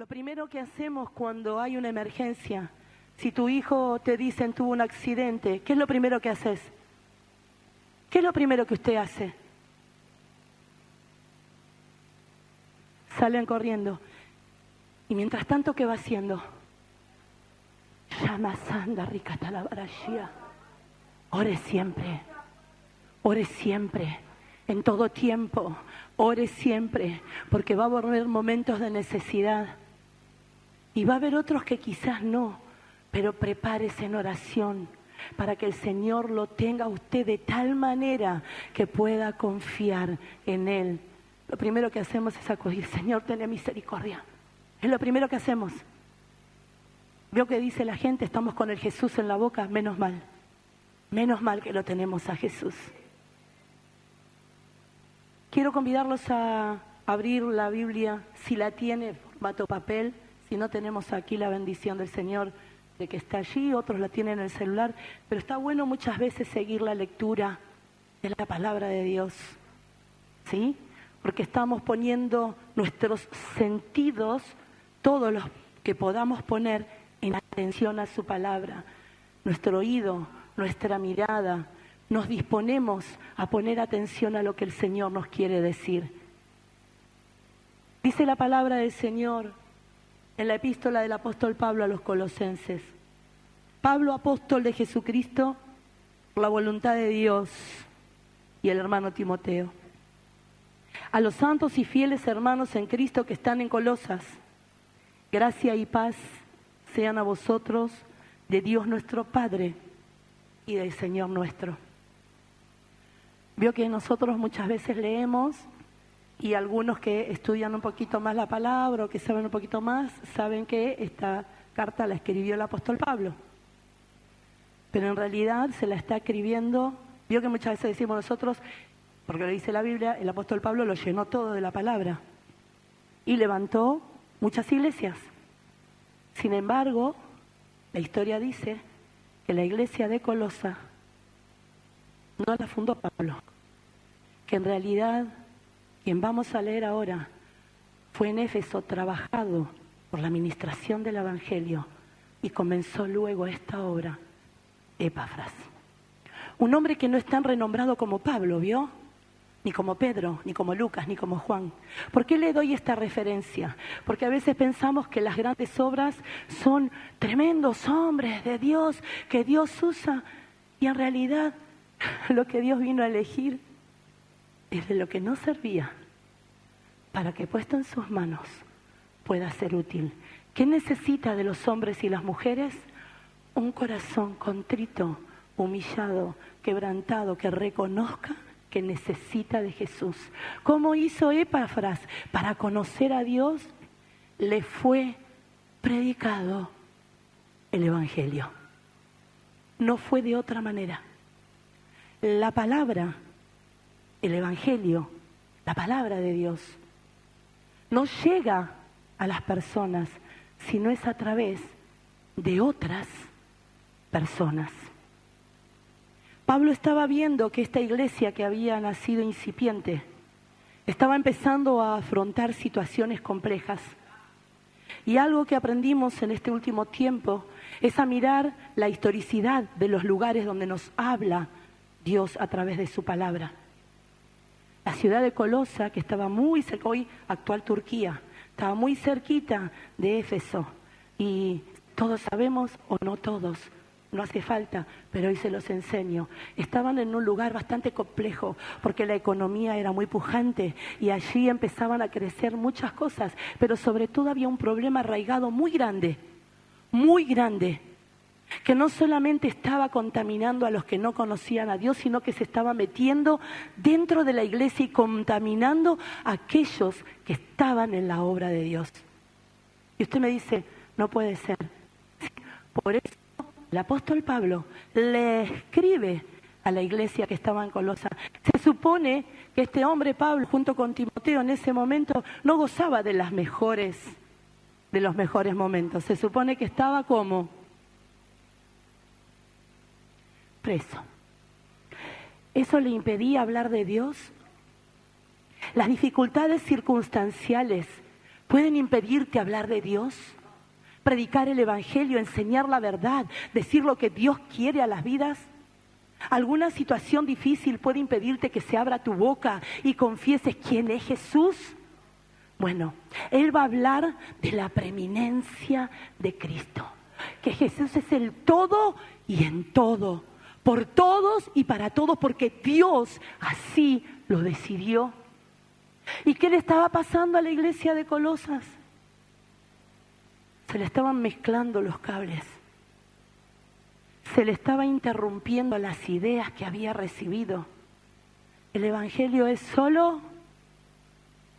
primero que hacemos cuando hay una emergencia, si tu hijo te dicen tuvo un accidente, ¿qué es lo primero que haces? ¿Qué es lo primero que usted hace? Salen corriendo. Y mientras tanto, ¿qué va haciendo? Llama sanda ricata la barashia. Ore siempre. Ore siempre. En todo tiempo. Ore siempre. Porque va a haber momentos de necesidad. Y va a haber otros que quizás no. Pero prepárese en oración para que el Señor lo tenga a usted de tal manera que pueda confiar en Él. Lo primero que hacemos es acudir. Señor, ten misericordia. Es lo primero que hacemos. Veo que dice la gente, estamos con el Jesús en la boca, menos mal. Menos mal que lo tenemos a Jesús. Quiero convidarlos a abrir la Biblia, si la tiene, formato papel. Si no, tenemos aquí la bendición del Señor de que está allí, otros la tienen en el celular. Pero está bueno muchas veces seguir la lectura de la palabra de Dios. ¿Sí? Porque estamos poniendo nuestros sentidos, todos los que podamos poner en atención a su palabra. Nuestro oído, nuestra mirada, nos disponemos a poner atención a lo que el Señor nos quiere decir. Dice la palabra del Señor en la epístola del apóstol Pablo a los Colosenses. Pablo, apóstol de Jesucristo, por la voluntad de Dios, y el hermano Timoteo. A los santos y fieles hermanos en Cristo que están en Colosas, gracia y paz sean a vosotros de Dios nuestro Padre y del Señor nuestro. Veo que nosotros muchas veces leemos y algunos que estudian un poquito más la palabra o que saben un poquito más, saben que esta carta la escribió el apóstol Pablo. Pero en realidad se la está escribiendo, veo que muchas veces decimos nosotros, porque lo dice la Biblia, el apóstol Pablo lo llenó todo de la palabra y levantó muchas iglesias. Sin embargo, la historia dice que la iglesia de Colosa no la fundó Pablo, que en realidad quien vamos a leer ahora fue en Éfeso trabajado por la administración del Evangelio y comenzó luego esta obra, Epafras. Un hombre que no es tan renombrado como Pablo, ¿vio? Ni como Pedro, ni como Lucas, ni como Juan. ¿Por qué le doy esta referencia? Porque a veces pensamos que las grandes obras son tremendos hombres de Dios, que Dios usa, y en realidad lo que Dios vino a elegir es de lo que no servía, para que puesto en sus manos pueda ser útil. ¿Qué necesita de los hombres y las mujeres? Un corazón contrito, humillado, quebrantado, que reconozca que necesita de Jesús. ¿Cómo hizo Epafras? Para conocer a Dios, le fue predicado el Evangelio. No fue de otra manera. La palabra, el Evangelio, la palabra de Dios, no llega a las personas, sino es a través de otras personas. Pablo estaba viendo que esta iglesia que había nacido incipiente estaba empezando a afrontar situaciones complejas. Y algo que aprendimos en este último tiempo es a mirar la historicidad de los lugares donde nos habla Dios a través de su palabra. La ciudad de Colosa, que estaba muy cerca, hoy actual Turquía, estaba muy cerquita de Éfeso. Y todos sabemos, o no todos, no hace falta, pero hoy se los enseño. Estaban en un lugar bastante complejo porque la economía era muy pujante y allí empezaban a crecer muchas cosas, pero sobre todo había un problema arraigado muy grande, que no solamente estaba contaminando a los que no conocían a Dios, sino que se estaba metiendo dentro de la iglesia y contaminando a aquellos que estaban en la obra de Dios. Y usted me dice, no puede ser. Por eso el apóstol Pablo le escribe a la iglesia que estaba en Colosa. Se supone que este hombre Pablo, junto con Timoteo, en ese momento no gozaba de los mejores momentos. Se supone que estaba como preso. ¿Eso le impedía hablar de Dios? Las dificultades circunstanciales pueden impedirte hablar de Dios, predicar el Evangelio, enseñar la verdad, decir lo que Dios quiere a las vidas. ¿Alguna situación difícil puede impedirte que se abra tu boca y confieses quién es Jesús? Bueno, Él va a hablar de la preeminencia de Cristo, que Jesús es el todo y en todo, por todos y para todos, porque Dios así lo decidió. ¿Y qué le estaba pasando a la iglesia de Colosas? Se le estaban mezclando los cables. Se le estaba interrumpiendo las ideas que había recibido. El Evangelio es solo,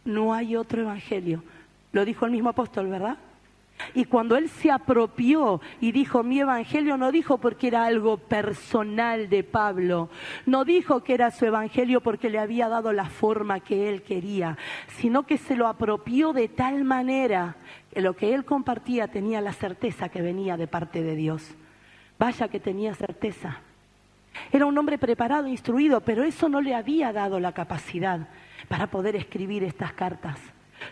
no hay otro Evangelio. Lo dijo el mismo apóstol, ¿verdad? Y cuando él se apropió y dijo mi Evangelio, no dijo porque era algo personal de Pablo, no dijo que era su Evangelio porque le había dado la forma que él quería, sino que se lo apropió de tal manera que lo que él compartía tenía la certeza que venía de parte de Dios. Vaya que tenía certeza. Era un hombre preparado, instruido, pero eso no le había dado la capacidad para poder escribir estas cartas.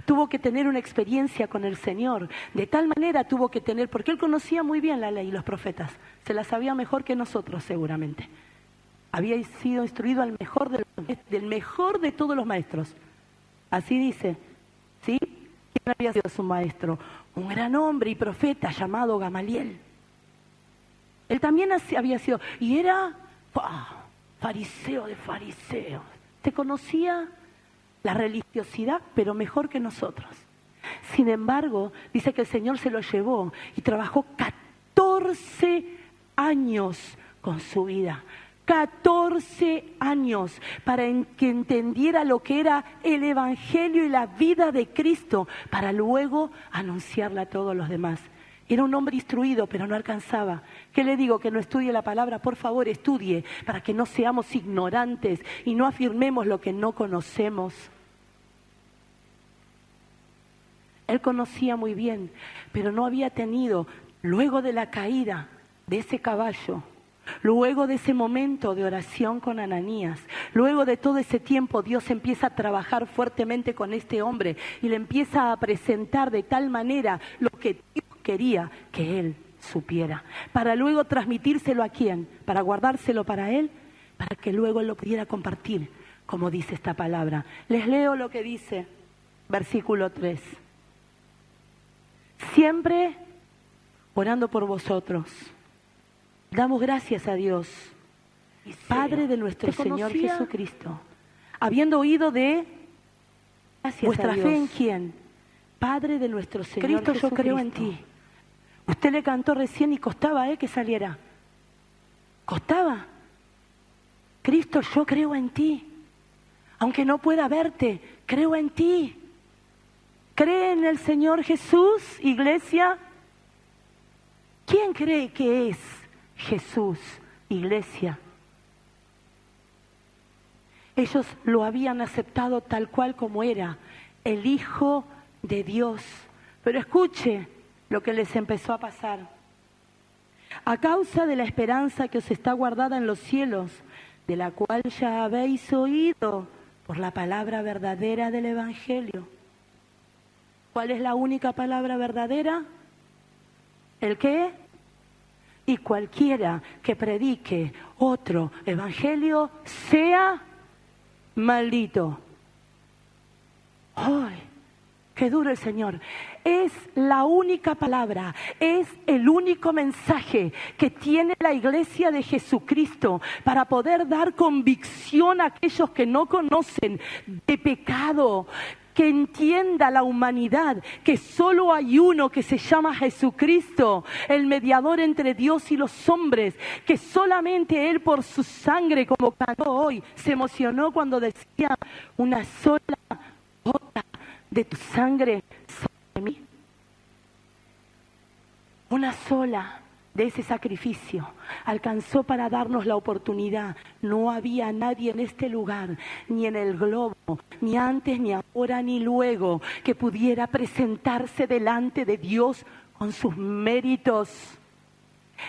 Tuvo que tener una experiencia con el Señor, de tal manera tuvo que tener, porque él conocía muy bien la ley y los profetas, se la sabía mejor que nosotros seguramente. Había sido instruido del mejor de todos los maestros. Así dice, ¿sí? ¿Quién había sido su maestro? Un gran hombre y profeta llamado Gamaliel. Él también había sido, y era fariseo de fariseos. Te conocía la religiosidad, pero mejor que nosotros. Sin embargo, dice que el Señor se lo llevó y trabajó 14 años con su vida. 14 años para que entendiera lo que era el Evangelio y la vida de Cristo, para luego anunciarla a todos los demás. Era un hombre instruido, pero no alcanzaba. ¿Qué le digo? Que no estudie la palabra. Por favor, estudie, para que no seamos ignorantes y no afirmemos lo que no conocemos. Él conocía muy bien, pero no había tenido, luego de la caída de ese caballo, luego de ese momento de oración con Ananías, luego de todo ese tiempo, Dios empieza a trabajar fuertemente con este hombre y le empieza a presentar de tal manera lo que Dios quería que él supiera, para luego transmitírselo a quién, para guardárselo para él, para que luego él lo pudiera compartir, como dice esta palabra. Les leo lo que dice, versículo 3. Siempre orando por vosotros, damos gracias a Dios, Padre de nuestro Señor Jesucristo, habiendo oído de vuestra fe en quién, Padre de nuestro Señor Cristo, yo creo en ti. Usted le cantó recién y costaba que saliera. Costaba. Cristo, yo creo en ti. Aunque no pueda verte, creo en ti. ¿Cree en el Señor Jesús, iglesia? ¿Quién cree que es Jesús, iglesia? Ellos lo habían aceptado tal cual como era, el Hijo de Dios. Pero escuche lo que les empezó a pasar. A causa de la esperanza que os está guardada en los cielos, de la cual ya habéis oído por la palabra verdadera del Evangelio. ¿Cuál es la única palabra verdadera? ¿El qué? Y cualquiera que predique otro evangelio sea maldito. ¡Ay! ¡Qué duro el Señor! Es la única palabra, es el único mensaje que tiene la iglesia de Jesucristo para poder dar convicción a aquellos que no conocen de pecado, que entienda la humanidad que solo hay uno que se llama Jesucristo, el mediador entre Dios y los hombres, que solamente Él por su sangre, como cantó hoy, se emocionó cuando decía una sola gota de tu sangre sobre mí. Una sola de ese sacrificio alcanzó para darnos la oportunidad. No había nadie en este lugar, ni en el globo, ni antes, ni ahora, ni luego, que pudiera presentarse delante de Dios con sus méritos.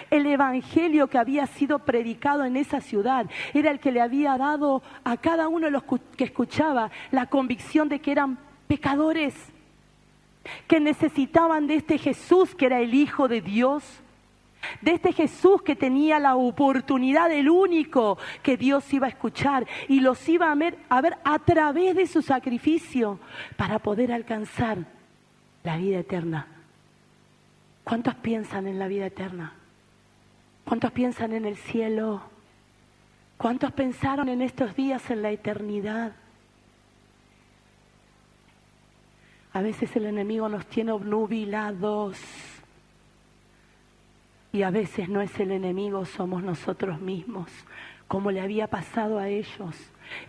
El evangelio que había sido predicado en esa ciudad era el que le había dado a cada uno de los que escuchaba la convicción de que eran pecadores. que necesitaban de este Jesús que era el Hijo de Dios, de este Jesús que tenía la oportunidad, el único que Dios iba a escuchar y los iba a ver a través de su sacrificio para poder alcanzar la vida eterna. ¿Cuántos piensan en la vida eterna? ¿Cuántos piensan en el cielo? ¿Cuántos pensaron en estos días en la eternidad? A veces el enemigo nos tiene obnubilados y a veces no es el enemigo, somos nosotros mismos, como le había pasado a ellos.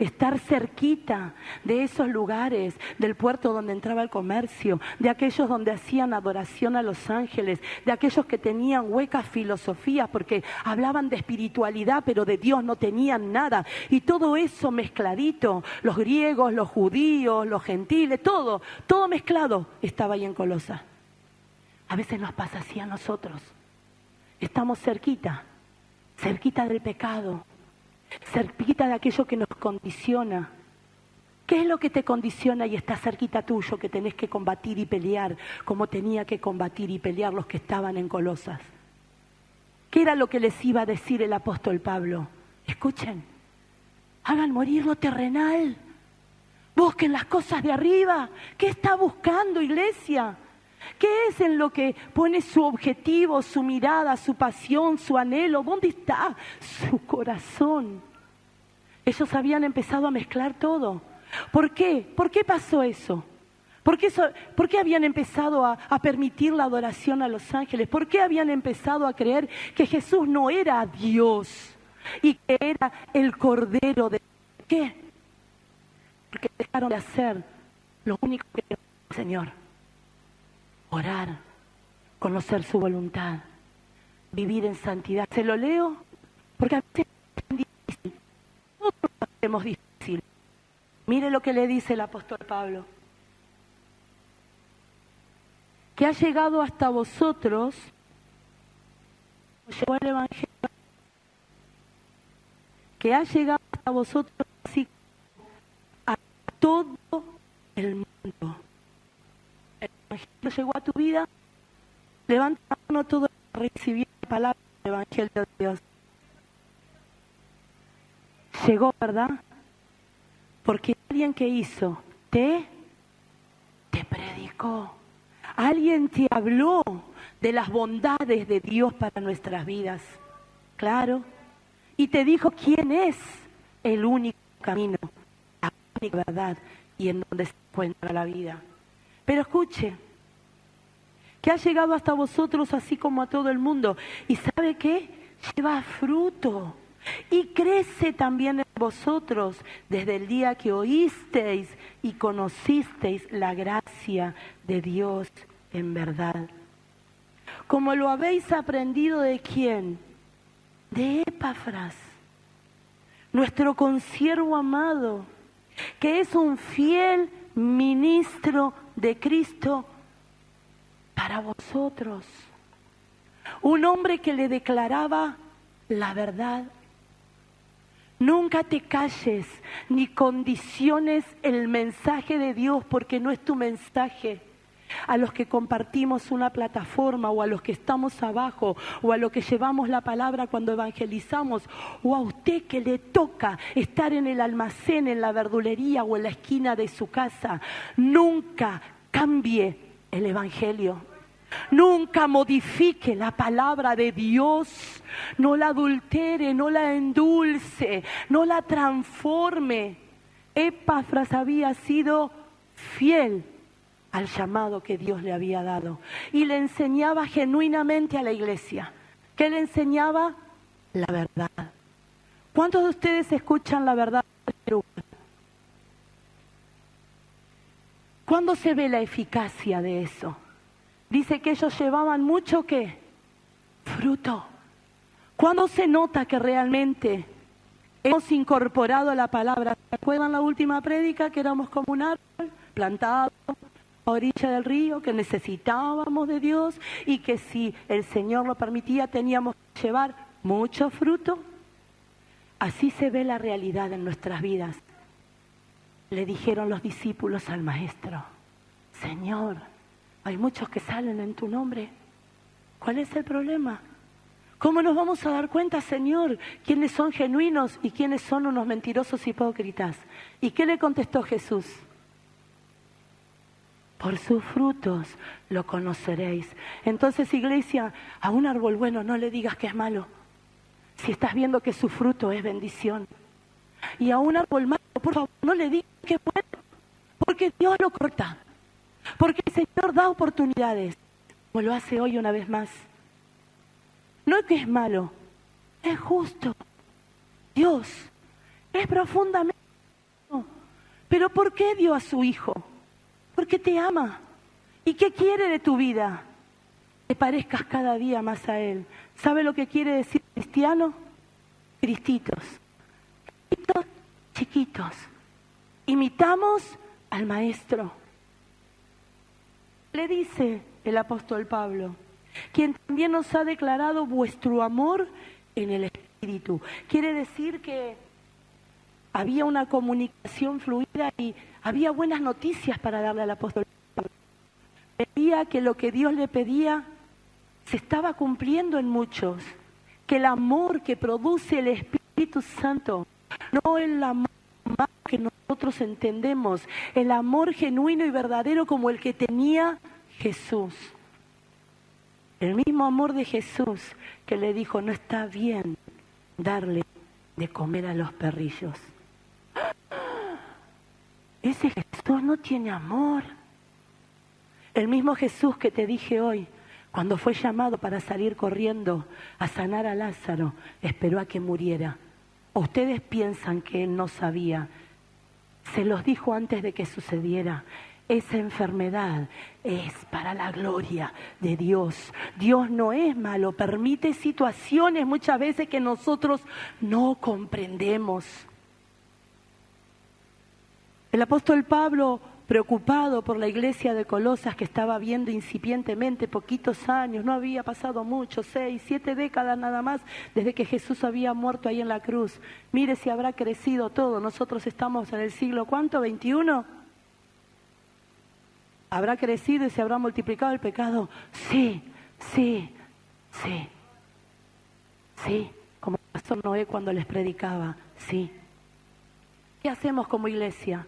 Estar cerquita de esos lugares, del puerto donde entraba el comercio, de aquellos donde hacían adoración a los ángeles, de aquellos que tenían huecas filosofías porque hablaban de espiritualidad pero de Dios no tenían nada, y todo eso mezcladito, los griegos, los judíos, los gentiles, todo mezclado estaba ahí en Colosas. A veces nos pasa así a nosotros, estamos cerquita del pecado, cerquita de aquello que nos condiciona. ¿Qué es lo que te condiciona y está cerquita tuyo que tenés que combatir y pelear como tenía que combatir y pelear los que estaban en Colosas? ¿Qué era lo que les iba a decir el apóstol Pablo? Escuchen, hagan morir lo terrenal, busquen las cosas de arriba. ¿Qué está buscando, iglesia? ¿Qué es en lo que pone su objetivo, su mirada, su pasión, su anhelo? ¿Dónde está su corazón? Ellos habían empezado a mezclar todo. ¿Por qué? ¿Por qué pasó eso? ¿Por qué habían empezado a permitir la adoración a los ángeles? ¿Por qué habían empezado a creer que Jesús no era Dios y que era el Cordero de Dios? ¿Por qué? Porque dejaron de hacer lo único que era el Señor. Orar, conocer su voluntad, vivir en santidad. ¿Se lo leo? Porque a veces es difícil. Nosotros lo hacemos difícil. Mire lo que le dice el apóstol Pablo. Que ha llegado hasta vosotros, llegó el Evangelio, que ha llegado hasta vosotros así a todo el mundo. El Evangelio llegó a tu vida, levanta la mano todo a recibir la palabra del Evangelio de Dios. Llegó, ¿verdad? Porque alguien que hizo, te predicó. Alguien te habló de las bondades de Dios para nuestras vidas. Claro. Y te dijo quién es el único camino, la única verdad y en donde se encuentra la vida. Pero escuche, que ha llegado hasta vosotros así como a todo el mundo. ¿Y sabe qué? Lleva fruto y crece también en vosotros desde el día que oísteis y conocisteis la gracia de Dios en verdad. Como lo habéis aprendido ¿de quién? De Epafras, nuestro consiervo amado, que es un fiel ministro de Cristo para vosotros. Un hombre que le declaraba la verdad. Nunca te calles ni condiciones el mensaje de Dios porque no es tu mensaje. A los que compartimos una plataforma o a los que estamos abajo o a los que llevamos la palabra cuando evangelizamos o a usted que le toca estar en el almacén, en la verdulería o en la esquina de su casa, nunca cambie el evangelio. Nunca modifique la palabra de Dios, no la adultere, no la endulce, no la transforme. Epafras había sido fiel al llamado que Dios le había dado y le enseñaba genuinamente a la iglesia. ¿Qué le enseñaba? La verdad. ¿Cuántos de ustedes escuchan la verdad? ¿Cuándo se ve la eficacia de eso? Dice que ellos llevaban mucho ¿qué? Fruto. ¿Cuándo se nota que realmente hemos incorporado la palabra? ¿Se acuerdan la última prédica que éramos como un árbol plantado a orilla del río, que necesitábamos de Dios y que si el Señor lo permitía teníamos que llevar mucho fruto? Así se ve la realidad en nuestras vidas. Le dijeron los discípulos al Maestro: Señor, hay muchos que salen en tu nombre. ¿Cuál es el problema? ¿Cómo nos vamos a dar cuenta, Señor, quiénes son genuinos y quiénes son unos mentirosos hipócritas? ¿Y qué le contestó Jesús? Por sus frutos lo conoceréis. Entonces, iglesia, a un árbol bueno no le digas que es malo, si estás viendo que su fruto es bendición. Y a un árbol malo, por favor, no le digas que es bueno, porque Dios lo corta. Porque el Señor da oportunidades, como lo hace hoy una vez más. No es que es malo, es justo. Dios es profundamente bueno. ¿Pero por qué dio a su Hijo? Porque te ama. ¿Y qué quiere de tu vida? Que parezcas cada día más a Él. ¿Sabe lo que quiere decir cristiano? Cristitos. Cristitos chiquitos. Imitamos al Maestro. Le dice el apóstol Pablo, quien también nos ha declarado vuestro amor en el Espíritu. Quiere decir que había una comunicación fluida y había buenas noticias para darle al apóstol Pablo. Veía que lo que Dios le pedía se estaba cumpliendo en muchos, que el amor que produce el Espíritu Santo, no el amor que nosotros entendemos, el amor genuino y verdadero como el que tenía Jesús. El mismo amor de Jesús que le dijo, no está bien darle de comer a los perrillos. Ese Jesús no tiene amor. El mismo Jesús que te dije hoy, cuando fue llamado para salir corriendo a sanar a Lázaro, esperó a que muriera. ¿O ustedes piensan que Él no sabía? Se los dijo antes de que sucediera. Esa enfermedad es para la gloria de Dios. Dios no es malo, permite situaciones muchas veces que nosotros no comprendemos. El apóstol Pablo, preocupado por la iglesia de Colosas que estaba viendo incipientemente, poquitos años, no había pasado mucho, 6, 7 décadas nada más, desde que Jesús había muerto ahí en la cruz. Mire si habrá crecido todo. Nosotros estamos en el siglo, ¿cuánto? ¿21? ¿Habrá crecido y se habrá multiplicado el pecado? Sí, sí, sí. Sí, como el pastor Noé cuando les predicaba, sí. ¿Qué hacemos como iglesia?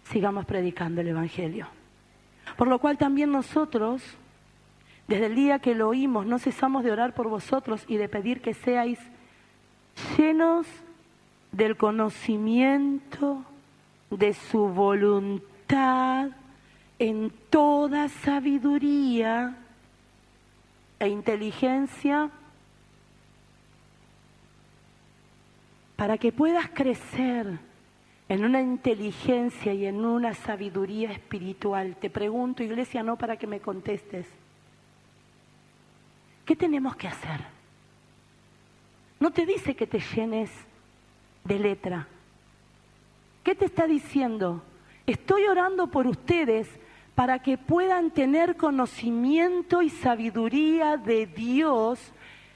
Sigamos predicando el Evangelio. Por lo cual también nosotros, desde el día que lo oímos, no cesamos de orar por vosotros y de pedir que seáis llenos del conocimiento de su voluntad en toda sabiduría e inteligencia, para que puedas crecer en una inteligencia y en una sabiduría espiritual. Te pregunto, iglesia, no para que me contestes. ¿Qué tenemos que hacer? No te dice que te llenes de letra. ¿Qué te está diciendo? Estoy orando por ustedes para que puedan tener conocimiento y sabiduría de Dios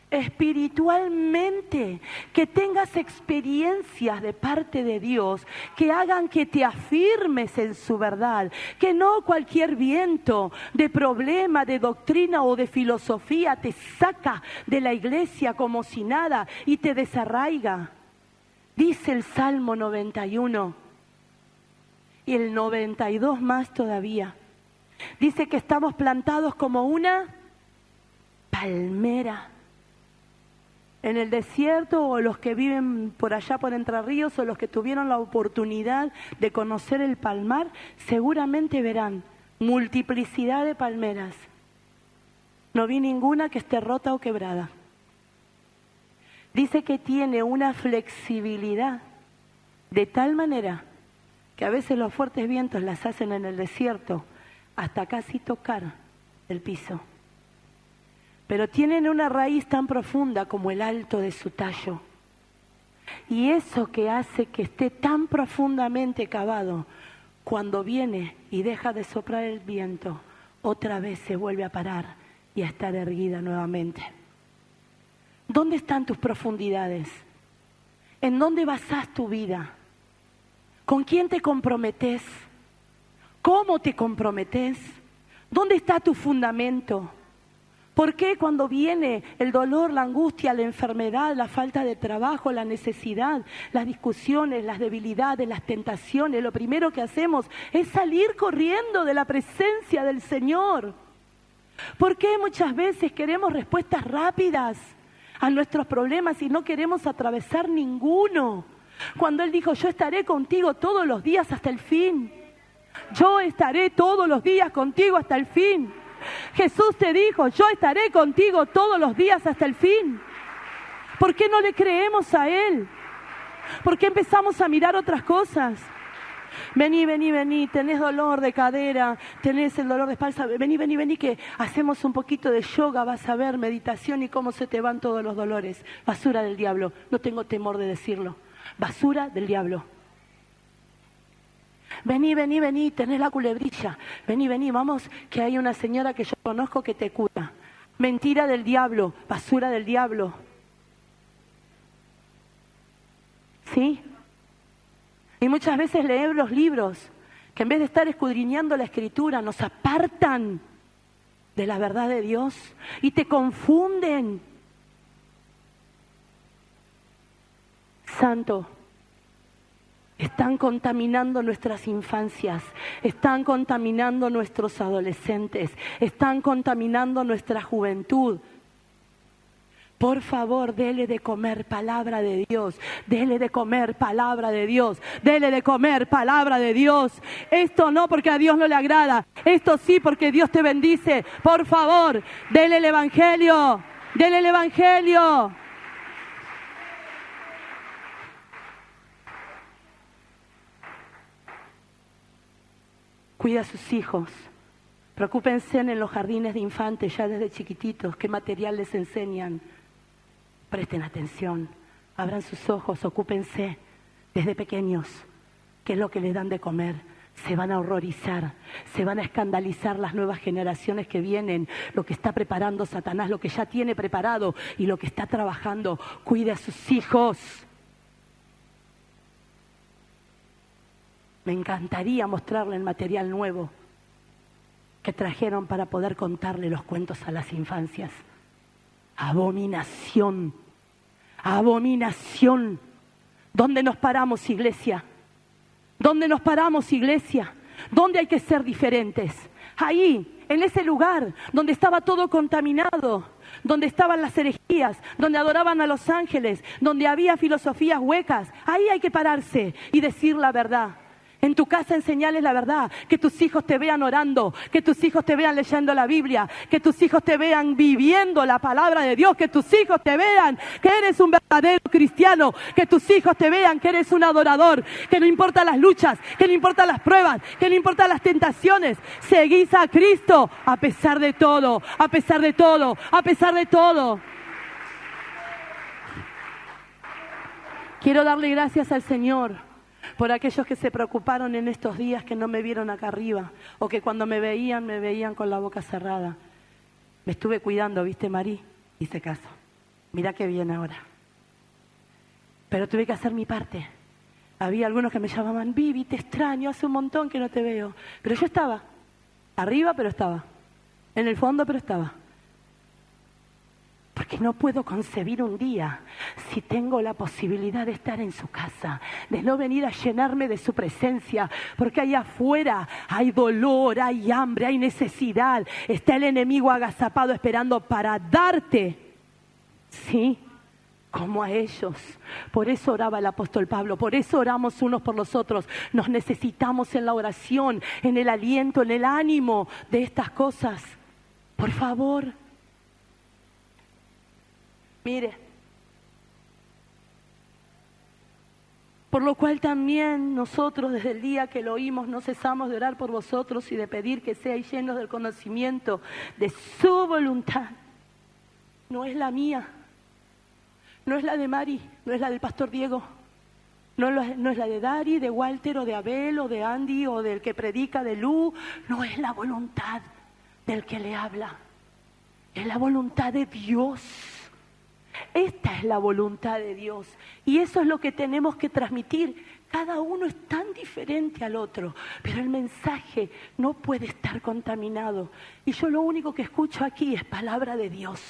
espiritualmente, que tengas experiencias de parte de Dios, que hagan que te afirmes en su verdad, que no cualquier viento de problema, de doctrina o de filosofía te saca de la iglesia como si nada y te desarraiga. Dice el Salmo 91 y el 92 más todavía. Dice que estamos plantados como una palmera en el desierto, o los que viven por allá por Entre Ríos, o los que tuvieron la oportunidad de conocer el palmar, seguramente verán multiplicidad de palmeras. No vi ninguna que esté rota o quebrada. Dice que tiene una flexibilidad de tal manera que a veces los fuertes vientos las hacen en el desierto hasta casi tocar el piso. Pero tienen una raíz tan profunda como el alto de su tallo. Y eso que hace que esté tan profundamente cavado, cuando viene y deja de soplar el viento, otra vez se vuelve a parar y a estar erguida nuevamente. ¿Dónde están tus profundidades? ¿En dónde basás tu vida? ¿Con quién te comprometés? ¿Cómo te comprometés? ¿Dónde está tu fundamento? ¿Por qué cuando viene el dolor, la angustia, la enfermedad, la falta de trabajo, la necesidad, las discusiones, las debilidades, las tentaciones, lo primero que hacemos es salir corriendo de la presencia del Señor? ¿Por qué muchas veces queremos respuestas rápidas a nuestros problemas y no queremos atravesar ninguno? Cuando Él dijo, yo estaré contigo todos los días hasta el fin. Yo estaré todos los días contigo hasta el fin. Jesús te dijo, yo estaré contigo todos los días hasta el fin. ¿Por qué no le creemos a Él? ¿Por qué empezamos a mirar otras cosas? Vení, tenés dolor de cadera, tenés el dolor de espalda, vení, que hacemos un poquito de yoga, vas a ver, meditación y cómo se te van todos los dolores. Basura del diablo, no tengo temor de decirlo. Basura del diablo. Vení, tenés la culebrilla. Vení, vamos, que hay una señora que yo conozco que te cura. Mentira del diablo, basura del diablo. ¿Sí? Y muchas veces leemos los libros que en vez de estar escudriñando la Escritura nos apartan de la verdad de Dios y te confunden. Santo, están contaminando nuestras infancias, están contaminando nuestros adolescentes, están contaminando nuestra juventud. Por favor, dele de comer palabra de Dios, dele de comer palabra de Dios, dele de comer palabra de Dios. Esto no porque a Dios no le agrada, esto sí porque Dios te bendice. Por favor, dele el Evangelio, dele el Evangelio. Cuida a sus hijos. Preocúpense en los jardines de infantes ya desde chiquititos, qué material les enseñan. Presten atención, abran sus ojos, ocúpense desde pequeños. ¿Qué es lo que les dan de comer? Se van a horrorizar, se van a escandalizar las nuevas generaciones que vienen, lo que está preparando Satanás, lo que ya tiene preparado y lo que está trabajando. Cuide a sus hijos. Me encantaría mostrarle el material nuevo que trajeron para poder contarle los cuentos a las infancias. Abominación, abominación. ¿Dónde nos paramos, iglesia? ¿Dónde nos paramos, iglesia? ¿Dónde hay que ser diferentes? Ahí, en ese lugar donde estaba todo contaminado, donde estaban las herejías, donde adoraban a los ángeles, donde había filosofías huecas. Ahí hay que pararse y decir la verdad. En tu casa enseñales la verdad, que tus hijos te vean orando, que tus hijos te vean leyendo la Biblia, que tus hijos te vean viviendo la palabra de Dios, que tus hijos te vean que eres un verdadero cristiano, que tus hijos te vean que eres un adorador, que no importan las luchas, que no importan las pruebas, que no importan las tentaciones, seguís a Cristo a pesar de todo, a pesar de todo, a pesar de todo. Quiero darle gracias al Señor por aquellos que se preocuparon en estos días que no me vieron acá arriba, o que cuando me veían con la boca cerrada. Me estuve cuidando, ¿viste, Mari? Hice caso. Mirá qué bien ahora. Pero tuve que hacer mi parte. Había algunos que me llamaban, Vivi, te extraño, hace un montón que no te veo. Pero yo estaba, arriba pero estaba, en el fondo pero estaba. Porque no puedo concebir un día, si tengo la posibilidad de estar en su casa, de no venir a llenarme de su presencia, porque allá afuera hay dolor, hay hambre, hay necesidad, está el enemigo agazapado esperando para darte, ¿sí? Como a ellos. Por eso oraba el apóstol Pablo, por eso oramos unos por los otros. Nos necesitamos en la oración, en el aliento, en el ánimo de estas cosas. Por favor. Mire, por lo cual también nosotros desde el día que lo oímos no cesamos de orar por vosotros y de pedir que seáis llenos del conocimiento de su voluntad. No es la mía, no es la de Mari, no es la del pastor Diego, no es la de Dari, de Walter o de Abel o de Andy o del que predica, de Lu. No es la voluntad del que le habla, es la voluntad de Dios. Esta es la voluntad de Dios y eso es lo que tenemos que transmitir Cada uno es tan diferente al otro, pero el mensaje no puede estar contaminado. Y yo lo único que escucho aquí es palabra de Dios.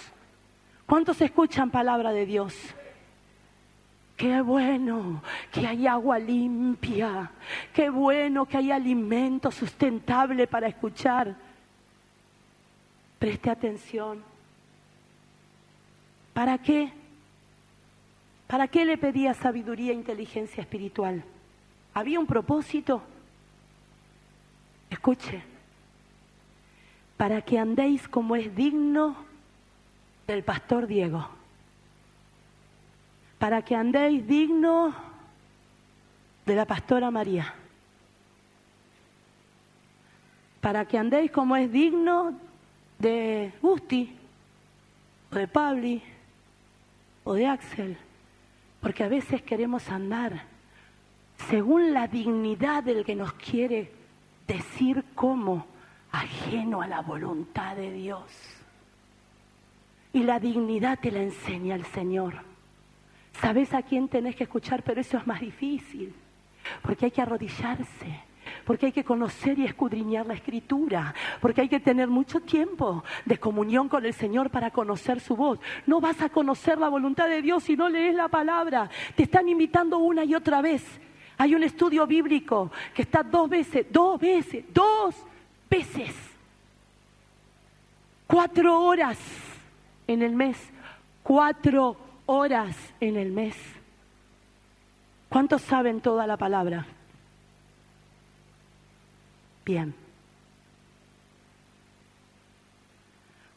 ¿Cuántos escuchan palabra de Dios? Qué bueno que hay agua limpia, qué bueno que hay alimento sustentable para escuchar. Preste atención. ¿Para qué? ¿Para qué le pedía sabiduría e inteligencia espiritual? ¿Había un propósito? Escuche. Para que andéis como es digno del pastor Diego. Para que andéis digno de la pastora María. Para que andéis como es digno de Gusti, o de Pabli, o de Axel. Porque a veces queremos andar según la dignidad del que nos quiere decir cómo, ajeno a la voluntad de Dios. Y la dignidad te la enseña el Señor. Sabes a quién tenés que escuchar, pero eso es más difícil, porque hay que arrodillarse, porque hay que conocer y escudriñar la Escritura, porque hay que tener mucho tiempo de comunión con el Señor para conocer su voz. No vas a conocer la voluntad de Dios si no lees la palabra. Te están invitando una y otra vez. Hay un estudio bíblico que está dos veces, 4 horas en el mes, 4 horas en el mes. ¿Cuántos saben toda la palabra? Bien.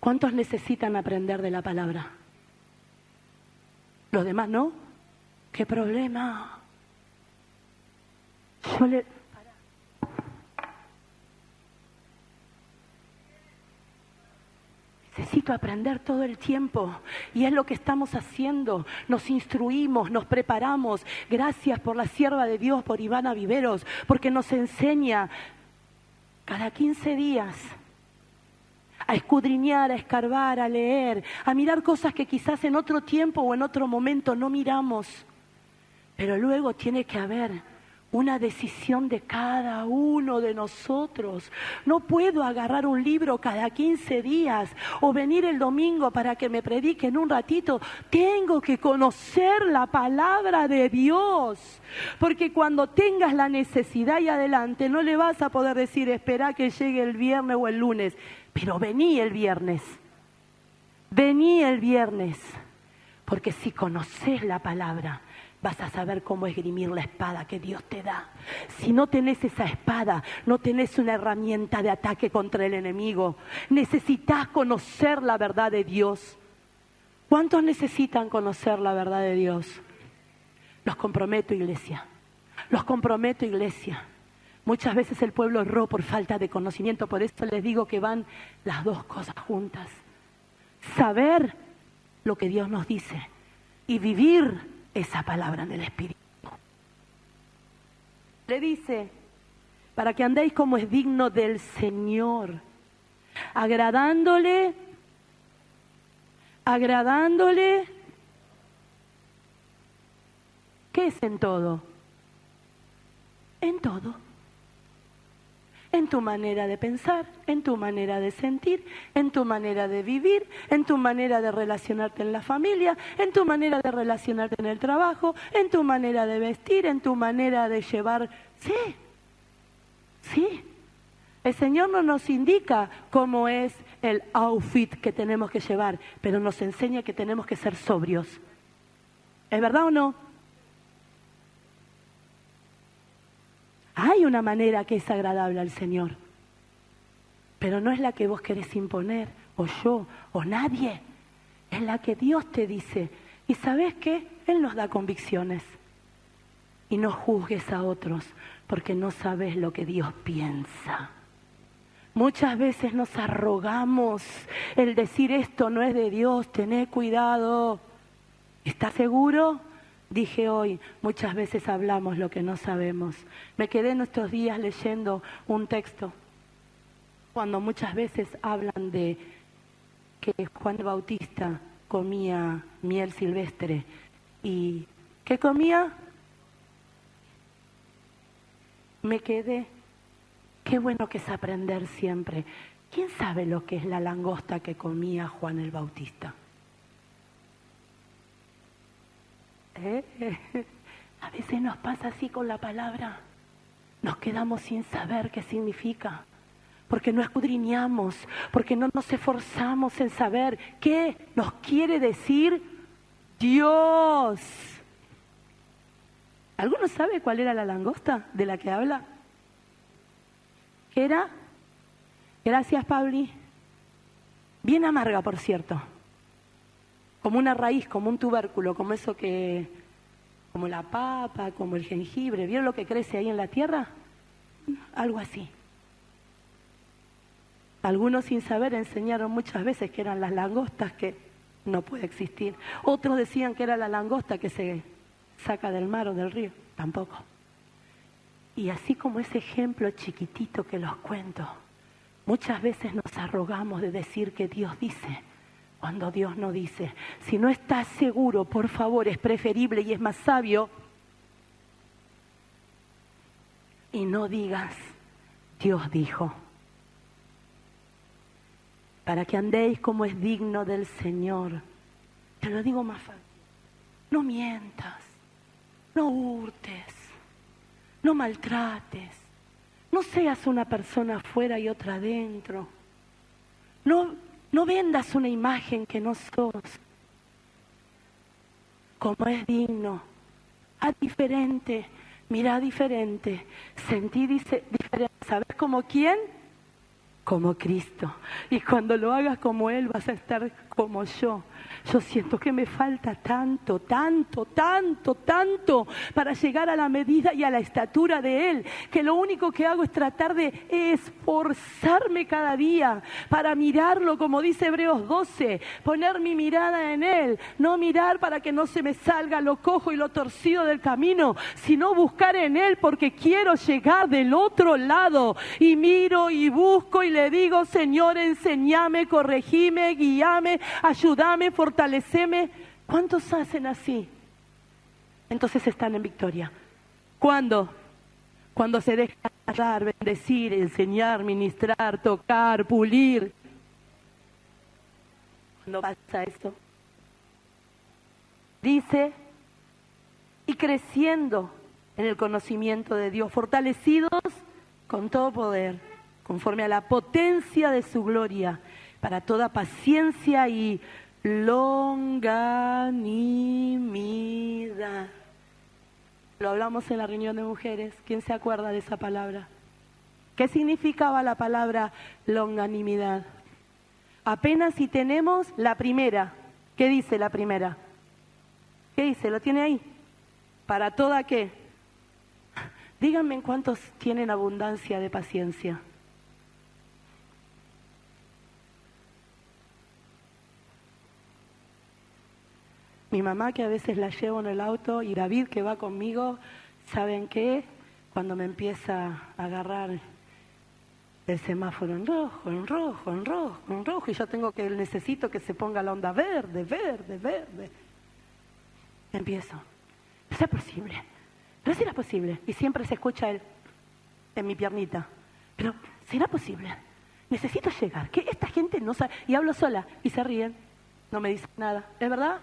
¿Cuántos necesitan aprender de la palabra? ¿Los demás no? ¿Qué problema? Necesito aprender todo el tiempo y es lo que estamos haciendo. Nos instruimos, nos preparamos. Gracias por la sierva de Dios, por Ivana Viveros, porque nos enseña cada 15 días a escudriñar, a escarbar, a leer, a mirar cosas que quizás en otro tiempo o en otro momento no miramos. Pero luego tiene que haber una decisión de cada uno de nosotros. No puedo agarrar un libro cada 15 días o venir el domingo para que me prediquen un ratito. Tengo que conocer la palabra de Dios. Porque cuando tengas la necesidad y adelante, no le vas a poder decir, espera que llegue el viernes o el lunes. Pero vení el viernes. Vení el viernes. Porque si conoces la palabra, vas a saber cómo esgrimir la espada que Dios te da. Si no tenés esa espada, no tenés una herramienta de ataque contra el enemigo. Necesitas conocer la verdad de Dios. ¿Cuántos necesitan conocer la verdad de Dios? Los comprometo, iglesia. Los comprometo, iglesia. Muchas veces el pueblo erró por falta de conocimiento. Por eso les digo que van las dos cosas juntas. Saber lo que Dios nos dice y vivir esa palabra en el Espíritu. Le dice, para que andéis como es digno del Señor, agradándole. ¿Qué es en todo? En todo. En tu manera de pensar, en tu manera de sentir, en tu manera de vivir, en tu manera de relacionarte en la familia, en tu manera de relacionarte en el trabajo, en tu manera de vestir, en tu manera de llevar. Sí. El Señor no nos indica cómo es el outfit que tenemos que llevar, pero nos enseña que tenemos que ser sobrios. ¿Es verdad o no? Hay una manera que es agradable al Señor, pero no es la que vos querés imponer, o yo, o nadie. Es la que Dios te dice. ¿Y sabés qué? Él nos da convicciones. Y no juzgues a otros, porque no sabes lo que Dios piensa. Muchas veces nos arrogamos el decir esto no es de Dios, tené cuidado. ¿Estás seguro? Dije hoy, muchas veces hablamos lo que no sabemos. Me quedé en estos días leyendo un texto, cuando muchas veces hablan de que Juan el Bautista comía miel silvestre. ¿Y qué comía? me quedé. Qué bueno que es aprender siempre. ¿Quién sabe lo que es la langosta que comía Juan el Bautista? A veces nos pasa así con la palabra. Nos quedamos sin saber qué significa, porque no escudriñamos, porque no nos esforzamos en saber qué nos quiere decir Dios. ¿Alguno sabe cuál era la langosta de la que habla? ¿Qué era? Gracias, Pabli. Bien amarga, por cierto. Como una raíz, como un tubérculo, como eso que... como la papa, como el jengibre. ¿Vieron lo que crece ahí en la tierra? Algo así. Algunos sin saber enseñaron muchas veces que eran las langostas, que no puede existir. Otros decían que era la langosta que se saca del mar o del río. Tampoco. Y así como ese ejemplo chiquitito que los cuento, muchas veces nos arrogamos de decir que Dios dice, cuando Dios no dice. Si no estás seguro, por favor, es preferible y es más sabio, y no digas, Dios dijo, para que andéis como es digno del Señor. Te lo digo más fácil. No mientas, no hurtes, no maltrates, no seas una persona afuera y otra adentro. No vendas una imagen que no sos. Como es digno, haz diferente, mira diferente, sentí diferente. ¿Sabes como quién? Como Cristo. Y cuando lo hagas como Él, vas a estar como yo. Yo siento que me falta tanto para llegar a la medida y a la estatura de Él, que lo único que hago es tratar de esforzarme cada día para mirarlo, como dice Hebreos 12, poner mi mirada en Él, no mirar para que no se me salga lo cojo y lo torcido del camino, sino buscar en Él, porque quiero llegar del otro lado. Y miro y busco y le digo, Señor, enséñame, corregime, guíame, ayúdame, fortaleceme. ¿Cuántos hacen así? Entonces están en victoria. ¿Cuándo? Cuando se deja dar, bendecir, enseñar, ministrar, tocar, pulir. ¿Cuándo pasa eso? Dice, y creciendo en el conocimiento de Dios, fortalecidos con todo poder, conforme a la potencia de su gloria, para toda paciencia y longanimidad. Lo hablamos en la reunión de mujeres. ¿Quién se acuerda de esa palabra? ¿Qué significaba la palabra longanimidad? Apenas si tenemos la primera. ¿Qué dice la primera? ¿Qué dice? ¿Lo tiene ahí? ¿Para toda qué? Díganme en cuántos tienen abundancia de paciencia. Mi mamá, que a veces la llevo en el auto, y David, que va conmigo, ¿saben qué? Cuando me empieza a agarrar el semáforo en rojo, en rojo, en rojo, en rojo, y yo necesito que se ponga la onda verde, verde, verde. Empiezo. No es posible. No será posible. Y siempre se escucha él en mi piernita. Pero, ¿será posible? Necesito llegar. Que esta gente no sabe. Y hablo sola. Y se ríen. No me dicen nada. ¿Es verdad?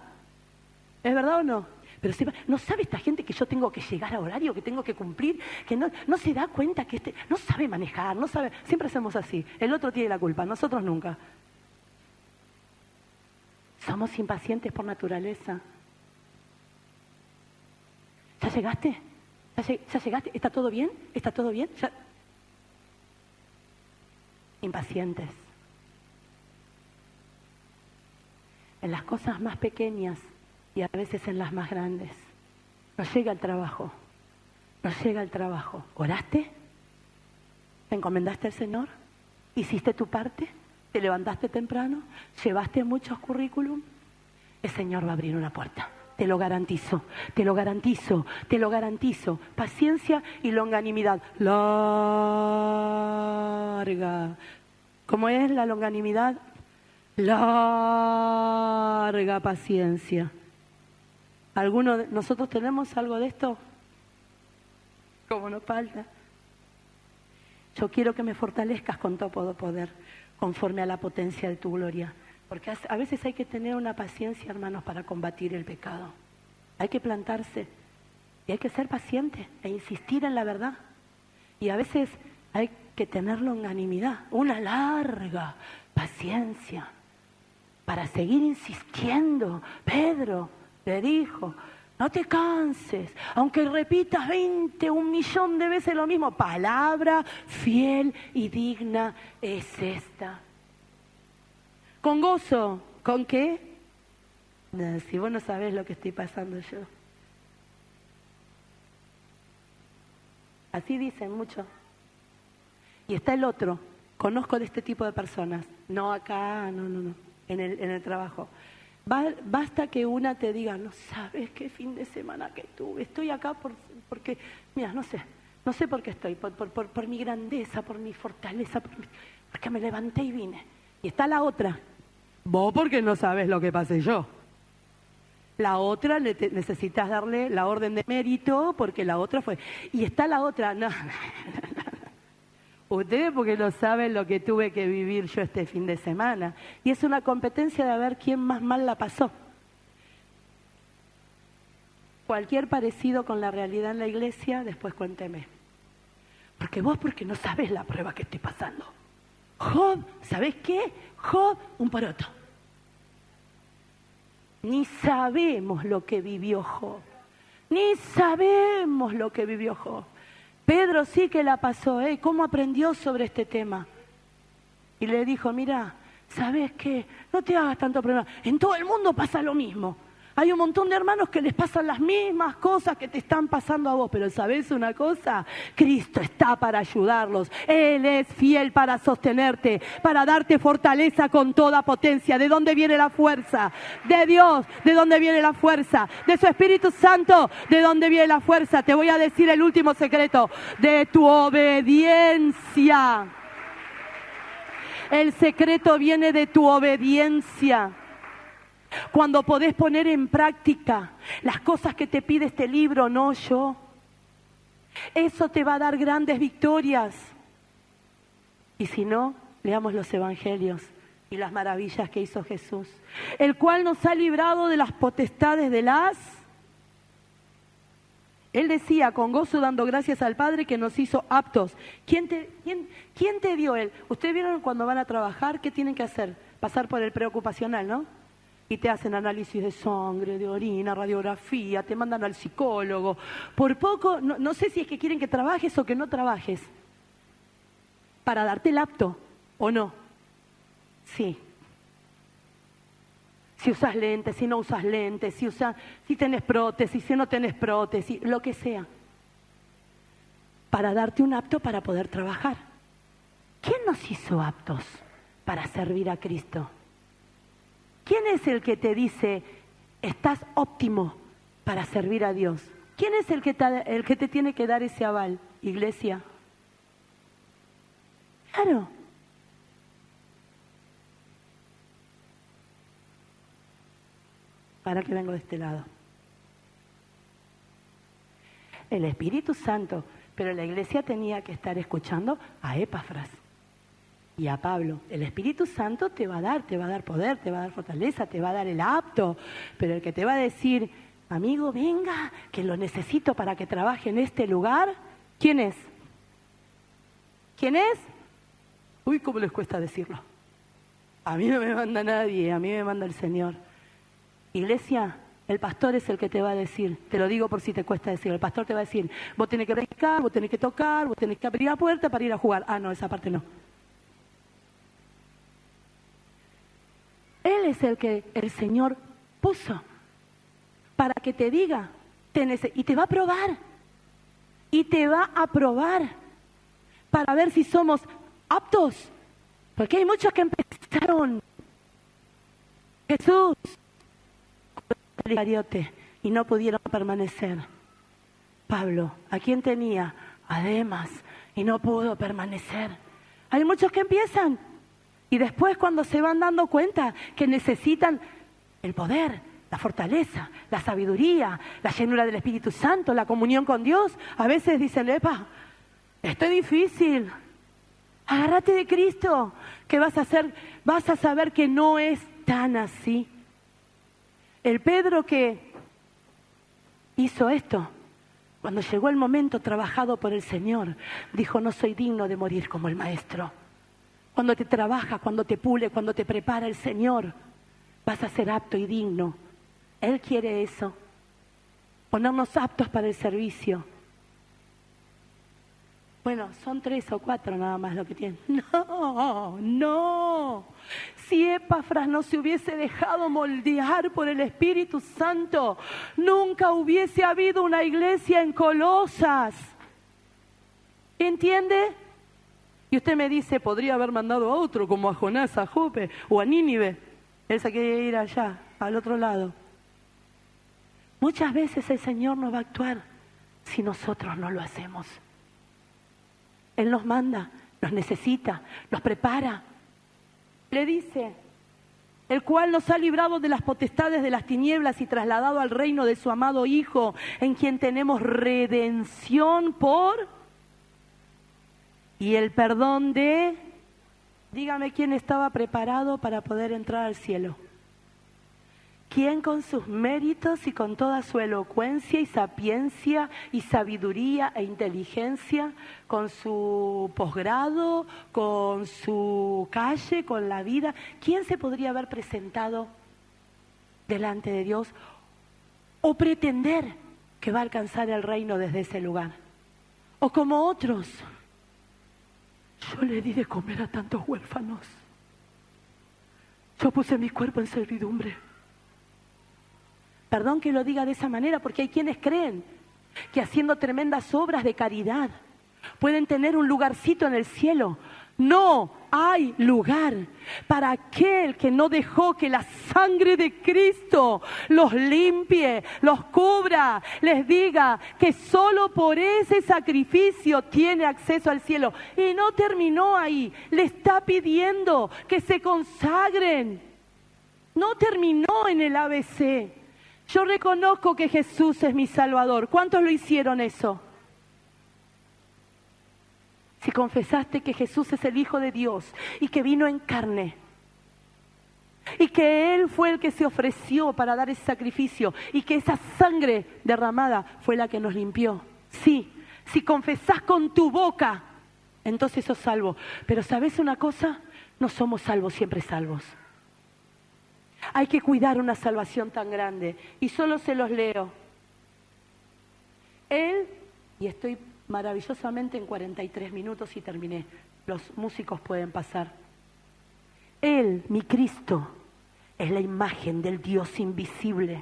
¿Es verdad o no? Pero no sabe esta gente que yo tengo que llegar a horario, que tengo que cumplir, que no se da cuenta que no sabe manejar, no sabe. Siempre hacemos así. El otro tiene la culpa, nosotros nunca. Somos impacientes por naturaleza. ¿Ya llegaste? ¿Ya llegaste? ¿Está todo bien? ¿Está todo bien? ¿Ya? Impacientes. En las cosas más pequeñas y a veces en las más grandes. Nos llega el trabajo. Nos llega el trabajo. ¿Oraste? ¿Te encomendaste al Señor? ¿Hiciste tu parte? ¿Te levantaste temprano? ¿Llevaste muchos currículum? El Señor va a abrir una puerta. Te lo garantizo, te lo garantizo, te lo garantizo. Paciencia y longanimidad. Larga. ¿Cómo es la longanimidad? Larga paciencia. ¿Nosotros tenemos algo de esto? ¿Cómo nos falta? yo quiero que me fortalezcas con todo poder, conforme a la potencia de tu gloria. Porque a veces hay que tener una paciencia, hermanos, para combatir el pecado. Hay que plantarse y hay que ser paciente e insistir en la verdad. Y a veces hay que tener longanimidad, una larga paciencia para seguir insistiendo. Pedro le dijo, no te canses, aunque repitas 1 millón de veces lo mismo, palabra fiel y digna es esta. Con gozo, ¿con qué? No, si vos no sabés lo que estoy pasando yo. Así dicen muchos. Y está el otro, conozco de este tipo de personas, no acá, no, en el trabajo. Basta que una te diga, no sabes qué fin de semana que tuve, estoy acá porque, mira, no sé por qué estoy, por mi grandeza, por mi fortaleza, porque me levanté y vine. Y está la otra, vos porque no sabes lo que pasé yo. La otra necesitas darle la orden de mérito porque la otra fue. Y está la otra, no. Ustedes porque no saben lo que tuve que vivir yo este fin de semana. Y es una competencia de ver quién más mal la pasó. Cualquier parecido con la realidad en la iglesia, después cuénteme. Porque vos porque no sabés la prueba que estoy pasando. Job, ¿sabés qué? Job, un poroto. Ni sabemos lo que vivió Job. Ni sabemos lo que vivió Job. Pedro sí que la pasó, ¿cómo aprendió sobre este tema? Y le dijo, mira, ¿sabes qué? No te hagas tanto problema. En todo el mundo pasa lo mismo. Hay un montón de hermanos que les pasan las mismas cosas que te están pasando a vos. Pero ¿sabés una cosa? Cristo está para ayudarlos. Él es fiel para sostenerte, para darte fortaleza con toda potencia. ¿De dónde viene la fuerza? De Dios. ¿De dónde viene la fuerza? De su Espíritu Santo. ¿De dónde viene la fuerza? Te voy a decir el último secreto. De tu obediencia. El secreto viene de tu obediencia. Cuando podés poner en práctica las cosas que te pide este libro, no yo, eso te va a dar grandes victorias. Y si no, leamos los evangelios y las maravillas que hizo Jesús, el cual nos ha librado de las potestades de las... Él decía, con gozo dando gracias al Padre que nos hizo aptos. ¿Quién te dio Él? Ustedes vieron cuando van a trabajar, ¿qué tienen que hacer? Pasar por el preocupacional, ¿no? Y te hacen análisis de sangre, de orina, radiografía, te mandan al psicólogo. Por poco, no sé si es que quieren que trabajes o que no trabajes. Para darte el apto, ¿o no? Sí. Si usas lentes, si no usas lentes, si tenés prótesis, si no tenés prótesis, lo que sea. Para darte un apto para poder trabajar. ¿Quién nos hizo aptos para servir a Cristo? ¿Quién es el que te dice, estás óptimo para servir a Dios? ¿Quién es el que te tiene que dar ese aval, iglesia? Claro. Para que vengo de este lado. El Espíritu Santo, pero la iglesia tenía que estar escuchando a Epafras y a Pablo. El Espíritu Santo te va a dar poder, te va a dar fortaleza, te va a dar el apto, pero el que te va a decir, amigo, venga, que lo necesito para que trabaje en este lugar, ¿quién es? ¿Quién es? Uy, cómo les cuesta decirlo. A mí no me manda nadie, a mí me manda el Señor. Iglesia, el pastor es el que te va a decir, te lo digo por si te cuesta decir, el pastor te va a decir, vos tenés que predicar, vos tenés que tocar, vos tenés que abrir la puerta para ir a jugar. Ah, no, esa parte no. Él es el que el Señor puso para que te diga, y te va a probar, y te va a probar para ver si somos aptos, porque hay muchos que empezaron, Jesús, y no pudieron permanecer. Pablo, ¿a quién tenía? A Demas, y no pudo permanecer. Hay muchos que empiezan, y después cuando se van dando cuenta que necesitan el poder, la fortaleza, la sabiduría, la llenura del Espíritu Santo, la comunión con Dios, a veces dicen, epa, esto es difícil, Agárrate de Cristo, que vas a saber que no es tan así. El Pedro que hizo esto, cuando llegó el momento trabajado por el Señor, dijo: no soy digno de morir como el Maestro. Cuando te trabaja, cuando te pule, cuando te prepara el Señor, vas a ser apto y digno. Él quiere eso, ponernos aptos para el servicio. Bueno, son 3 o 4 nada más lo que tienen. No. Si Epafras no se hubiese dejado moldear por el Espíritu Santo, nunca hubiese habido una iglesia en Colosas. ¿Entiende? Y usted me dice, podría haber mandado a otro, como a Jonás, a Jope o a Nínive. Él se quería ir allá, al otro lado. Muchas veces el Señor no va a actuar si nosotros no lo hacemos. Él nos manda, nos necesita, nos prepara. Le dice: el cual nos ha librado de las potestades de las tinieblas y trasladado al reino de su amado Hijo, en quien tenemos redención por... y el perdón de... Dígame quién estaba preparado para poder entrar al cielo. ¿Quién con sus méritos y con toda su elocuencia y sapiencia y sabiduría e inteligencia, con su posgrado, con su calle, con la vida, quién se podría haber presentado delante de Dios o pretender que va a alcanzar el reino desde ese lugar? O como otros: yo le di de comer a tantos huérfanos, yo puse mi cuerpo en servidumbre. Perdón que lo diga de esa manera, porque hay quienes creen que haciendo tremendas obras de caridad pueden tener un lugarcito en el cielo. No hay lugar para aquel que no dejó que la sangre de Cristo los limpie, los cubra, les diga que solo por ese sacrificio tiene acceso al cielo. Y no terminó ahí, le está pidiendo que se consagren. No terminó en el ABC. Yo reconozco que Jesús es mi Salvador. ¿Cuántos lo hicieron eso? Si confesaste que Jesús es el Hijo de Dios y que vino en carne y que Él fue el que se ofreció para dar ese sacrificio y que esa sangre derramada fue la que nos limpió. Sí, si confesás con tu boca, entonces sos salvo. Pero ¿sabés una cosa? No somos salvos, siempre salvos. Hay que cuidar una salvación tan grande. Y solo se los leo. Él, y estoy maravillosamente en 43 minutos y terminé. Los músicos pueden pasar. Él, mi Cristo, es la imagen del Dios invisible,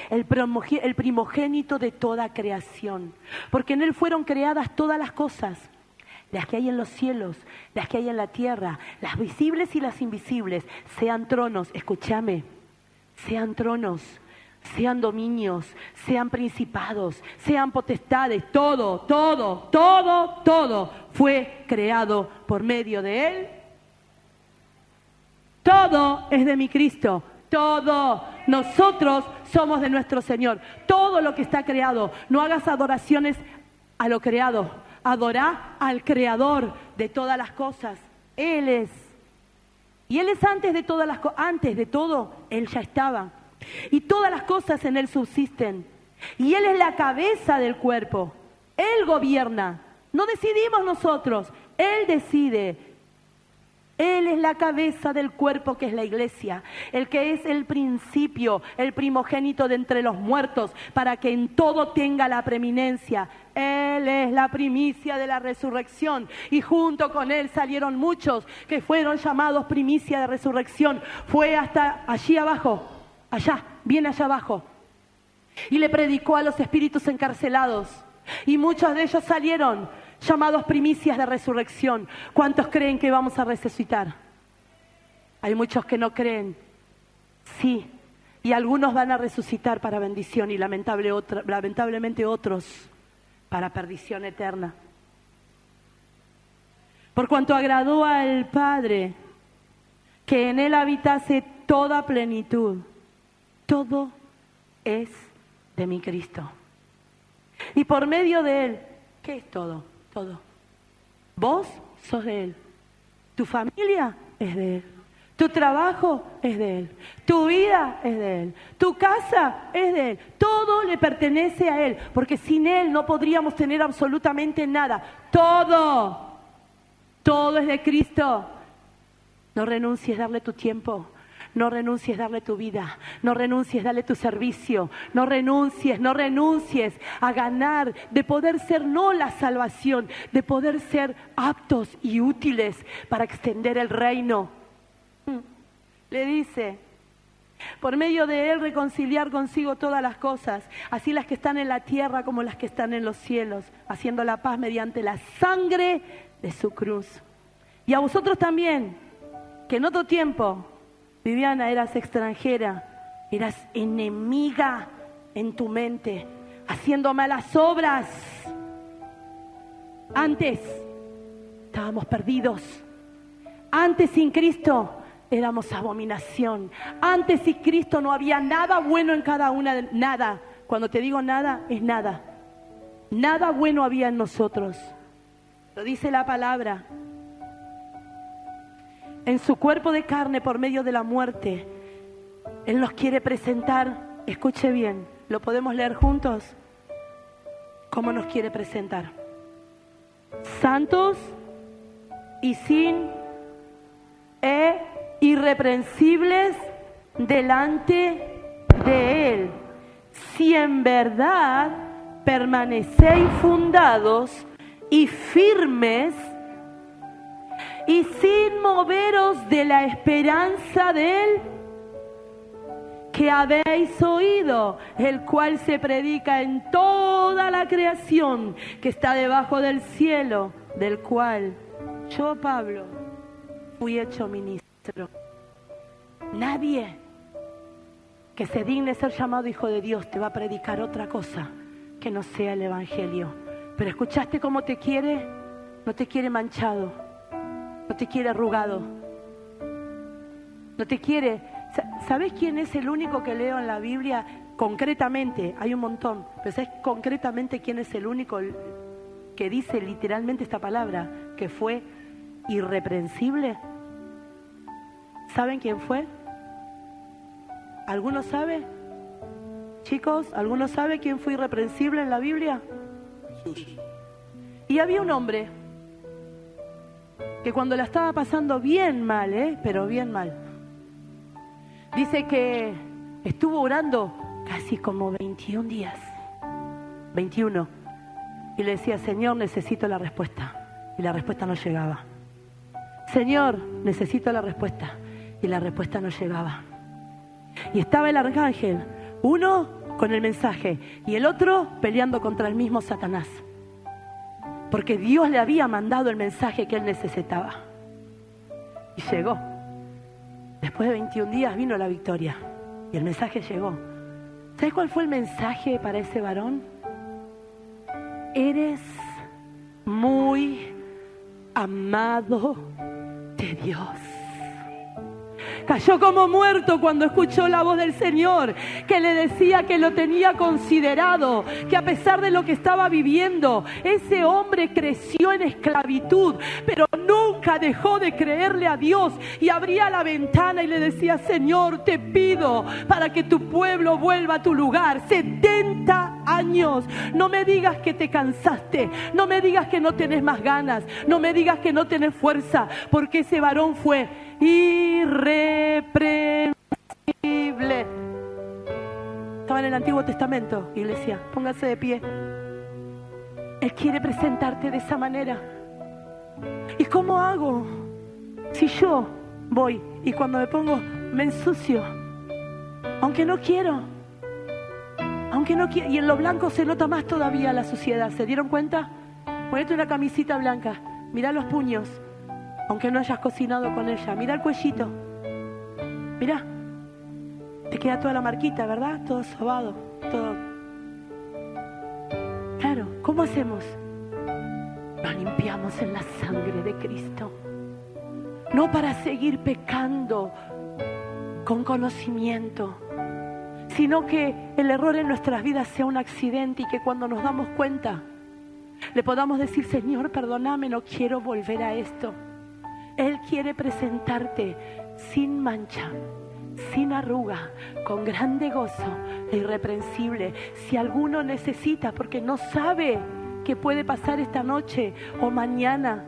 el primogénito de toda creación. Porque en Él fueron creadas todas las cosas, las que hay en los cielos, las que hay en la tierra, las visibles y las invisibles, sean tronos, escúchame, sean tronos, sean dominios, sean principados, sean potestades, todo fue creado por medio de Él. Todo es de mi Cristo, todo. Nosotros somos de nuestro Señor. Todo lo que está creado, no hagas adoraciones a lo creado. Adorá al Creador de todas las cosas. Él es. Y Él es antes de todas las cosas. Antes de todo, Él ya estaba. Y todas las cosas en Él subsisten. Y Él es la cabeza del cuerpo. Él gobierna. No decidimos nosotros. Él decide. Él es la cabeza del cuerpo, que es la iglesia, el que es el principio, el primogénito de entre los muertos, para que en todo tenga la preeminencia. Él es la primicia de la resurrección, y junto con Él salieron muchos que fueron llamados primicia de resurrección. Fue hasta allí abajo, allá, bien allá abajo, y le predicó a los espíritus encarcelados, y muchos de ellos salieron llamados primicias de resurrección. ¿Cuántos creen que vamos a resucitar? Hay muchos que no creen. Sí, y algunos van a resucitar para bendición y lamentablemente otros para perdición eterna. Por cuanto agradó al Padre que en Él habitase toda plenitud. Todo es de mi Cristo. Y por medio de Él, ¿qué es todo? Todo. Vos sos de Él, Tu familia es de Él. Tu trabajo es de Él. Tu vida es de Él. Tu casa es de Él. Todo le pertenece a Él. Porque sin Él no podríamos tener absolutamente nada. Todo es de Cristo. No renuncies a darle tu tiempo. No renuncies a darle tu vida. No renuncies a darle tu servicio. No renuncies a ganar, de poder ser no la salvación, de poder ser aptos y útiles para extender el reino. Le dice, por medio de Él reconciliar consigo todas las cosas, así las que están en la tierra como las que están en los cielos, haciendo la paz mediante la sangre de su cruz. Y a vosotros también, que en otro tiempo, Viviana, eras extranjera, eras enemiga en tu mente, haciendo malas obras. Antes estábamos perdidos. Antes sin Cristo éramos abominación. Antes sin Cristo no había nada bueno en cada una de nada. Cuando te digo nada, es nada. Nada bueno había en nosotros. Lo dice la palabra. En su cuerpo de carne por medio de la muerte, Él nos quiere presentar, escuche bien, ¿lo podemos leer juntos? ¿Cómo nos quiere presentar? Santos y sin irreprensibles delante de Él, si en verdad permanecéis fundados y firmes y sin moveros de la esperanza de Él que habéis oído, el cual se predica en toda la creación que está debajo del cielo, del cual yo, Pablo, fui hecho ministro. Nadie que se digne ser llamado hijo de Dios te va a predicar otra cosa que no sea el Evangelio. Pero ¿escuchaste cómo te quiere? No te quiere manchado. No te quiere arrugado. No te quiere. ¿Sabes quién es el único que leo en la Biblia? Concretamente, hay un montón. Pero ¿sabes concretamente quién es el único que dice literalmente esta palabra? Que fue irreprensible. ¿Saben quién fue? ¿Alguno sabe? Chicos, ¿alguno sabe quién fue irreprensible en la Biblia? Jesús. Y había un hombre que cuando la estaba pasando bien mal, pero bien mal, dice que estuvo orando casi como 21 días, 21, y le decía, Señor, necesito la respuesta, y la respuesta no llegaba. Señor, necesito la respuesta, y la respuesta no llegaba. Y estaba el arcángel, uno con el mensaje, y el otro peleando contra el mismo Satanás. Porque Dios le había mandado el mensaje que él necesitaba. Y llegó. Después de 21 días vino la victoria. Y el mensaje llegó. ¿Sabes cuál fue el mensaje para ese varón? Eres muy amado de Dios. Cayó como muerto cuando escuchó la voz del Señor, que le decía que lo tenía considerado, que a pesar de lo que estaba viviendo, ese hombre creció en esclavitud, pero nunca dejó de creerle a Dios, y abría la ventana y le decía, Señor, te pido para que tu pueblo vuelva a tu lugar. 70 años, no me digas que te cansaste, no me digas que no tenés más ganas, no me digas que no tenés fuerza, porque ese varón fue irreprensible. Estaba en el Antiguo Testamento, iglesia, póngase de pie. Él quiere presentarte de esa manera. ¿Y cómo hago? Si yo voy y cuando me pongo me ensucio, aunque no quiero, y en lo blanco se nota más todavía la suciedad. ¿Se dieron cuenta? Ponete una camisita blanca, mirá los puños, aunque no hayas cocinado con ella, mira el cuellito, mira, te queda toda la marquita, ¿verdad? Todo sobado, todo. Claro, ¿cómo hacemos? Nos limpiamos en la sangre de Cristo, no para seguir pecando con conocimiento, sino que el error en nuestras vidas sea un accidente y que cuando nos damos cuenta le podamos decir, Señor, perdóname, no quiero volver a esto. Él quiere presentarte sin mancha, sin arruga, con grande gozo e irreprensible. Si alguno necesita, porque no sabe qué puede pasar esta noche o mañana,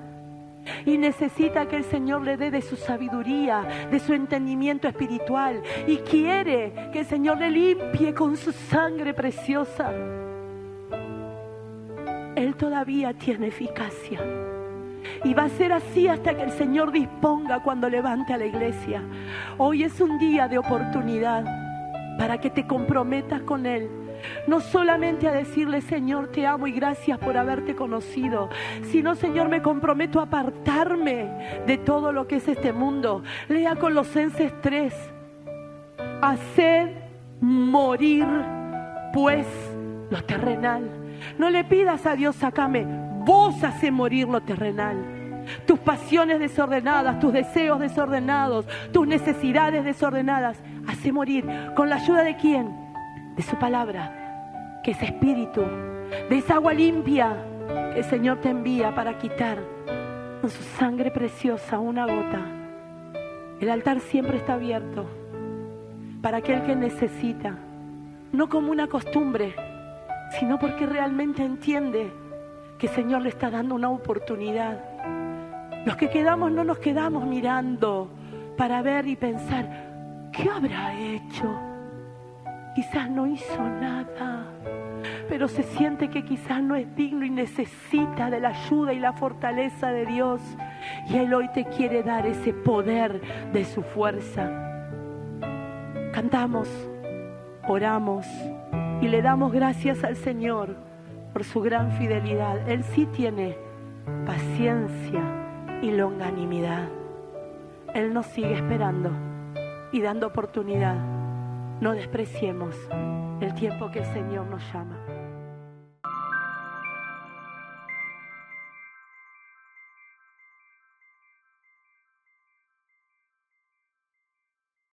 y necesita que el Señor le dé de su sabiduría, de su entendimiento espiritual, y quiere que el Señor le limpie con su sangre preciosa, Él todavía tiene eficacia. Y va a ser así hasta que el Señor disponga cuando levante a la iglesia. Hoy es un día de oportunidad para que te comprometas con Él. No solamente a decirle: Señor, te amo y gracias por haberte conocido, sino: Señor, me comprometo a apartarme de todo lo que es este mundo. Lea Colosenses 3. Haced morir pues lo terrenal. No le pidas a Dios: sácame. Vos hacé morir lo terrenal. Tus pasiones desordenadas, tus deseos desordenados, tus necesidades desordenadas. Hacé morir. ¿Con la ayuda de quién? De su palabra, que es espíritu, de esa agua limpia que el Señor te envía para quitar con su sangre preciosa una gota. El altar siempre está abierto para aquel que necesita, no como una costumbre, sino porque realmente entiende que el Señor le está dando una oportunidad. Los que quedamos no nos quedamos mirando para ver y pensar: ¿qué habrá hecho? Quizás no hizo nada, pero se siente que quizás no es digno y necesita de la ayuda y la fortaleza de Dios. Y Él hoy te quiere dar ese poder de su fuerza. Cantamos, oramos y le damos gracias al Señor por su gran fidelidad. Él sí tiene paciencia y longanimidad. Él nos sigue esperando y dando oportunidad. No despreciemos el tiempo que el Señor nos llama.